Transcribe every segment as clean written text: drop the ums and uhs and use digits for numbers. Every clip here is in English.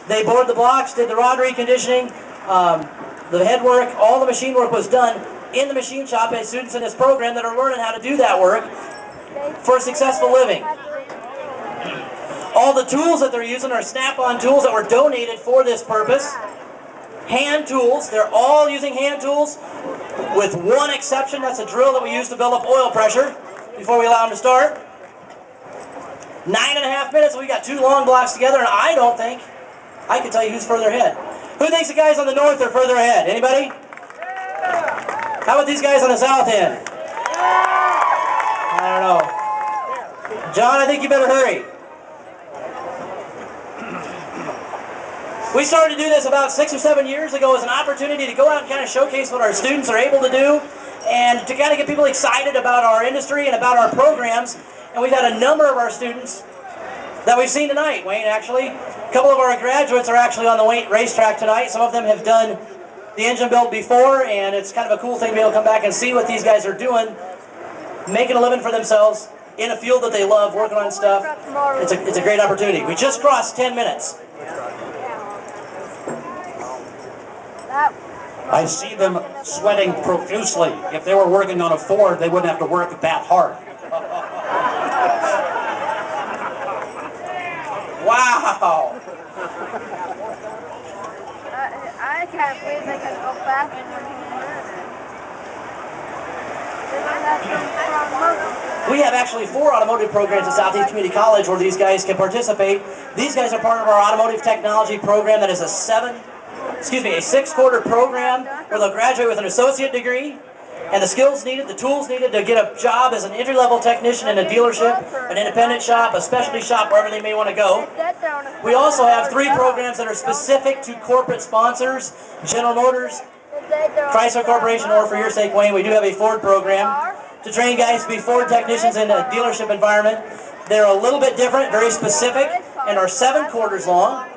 They bored the blocks, did the rod reconditioning, the head work, all the machine work was done in the machine shop by students in this program that are learning how to do that work for successful living. All the tools that they're using are snap-on tools that were donated for this purpose. Hand tools, they're all using hand tools with one exception. That's a drill that we use to build up oil pressure before we allow them to start. 9.5 minutes, we got 2 long blocks together, and I don't think I can tell you who's further ahead. Who thinks the guys on the north are further ahead? Anybody? How about these guys on the south end? I don't know. John, I think you better hurry. We started to do this about 6 or 7 years ago as an opportunity to go out and kind of showcase what our students are able to do and to kind of get people excited about our industry and about our programs. And we've had a number of our students that we've seen tonight, Wayne, actually. A couple of our graduates are actually on the racetrack tonight. Some of them have done the engine build before, and it's kind of a cool thing to be able to come back and see what these guys are doing, making a living for themselves in a field that they love, working on stuff. It's a great opportunity. We just crossed 10 minutes. I see them sweating profusely. If they were working on a Ford, they wouldn't have to work that hard. Wow! I can't believe they can go faster than we have actually 4 automotive programs at Southeast Community College where these guys can participate. These guys are part of our automotive technology program that is a 6-quarter program where they'll graduate with an associate degree and the skills needed, the tools needed to get a job as an entry-level technician in a dealership, an independent shop, a specialty shop, wherever they may want to go. We also have 3 programs that are specific to corporate sponsors, General Motors, Chrysler Corporation, or for your sake, Wayne, we do have a Ford program to train guys to be Ford technicians in a dealership environment. They're a little bit different, very specific, and are 7 quarters long.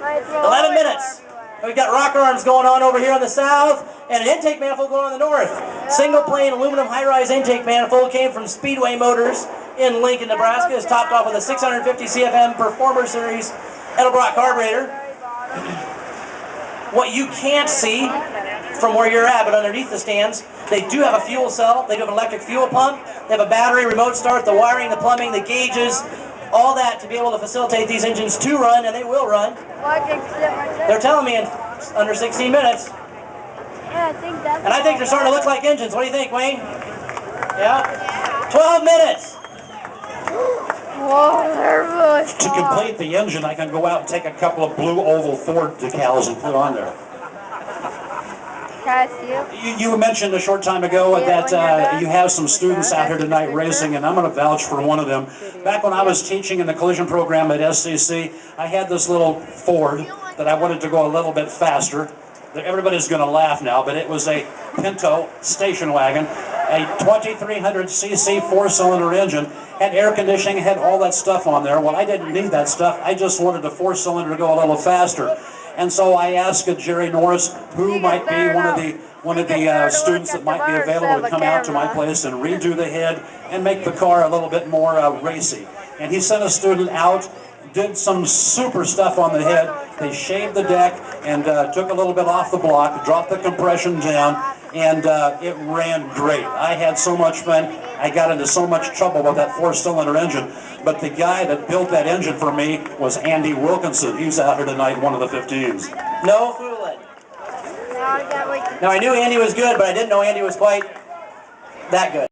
11 minutes. We've got rocker arms going on over here on the south, and an intake manifold going on the north. Single plane aluminum high-rise intake manifold came from Speedway Motors in Lincoln, Nebraska. It's topped off with a 650 CFM Performer Series Edelbrock carburetor. What you can't see from where you're at, but underneath the stands, they do have a fuel cell, they do have an electric fuel pump, they have a battery, remote start, the wiring, the plumbing, the gauges, all that to be able to facilitate these engines to run, and they will run. They're telling me in under 16 minutes. And I think they're starting to look like engines. What do you think, Wayne? Yeah? 12 minutes! To complete the engine, I can go out and take a couple of blue oval Ford decals and put on there. You mentioned a short time ago that you have some students out here tonight racing, and I'm going to vouch for one of them. Back when I was teaching in the collision program at SCC, I had this little Ford that I wanted to go a little bit faster. Everybody's going to laugh now, but it was a Pinto station wagon, a 2300cc 4-cylinder engine, had air conditioning, had all that stuff on there. Well, I didn't need that stuff. I just wanted the 4-cylinder to go a little faster. And so I asked Jerry Norris who might be one of the students that might be available to come out to my place and redo the head and make the car a little bit more racy. And he sent a student out, did some super stuff on the head. They shaved the deck and took a little bit off the block, dropped the compression down, and it ran great. I had so much fun. I got into so much trouble with that 4-cylinder engine. But the guy that built that engine for me was Andy Wilkinson. He's out here tonight, one of the 15s. No fooling. Now, I knew Andy was good, but I didn't know Andy was quite that good.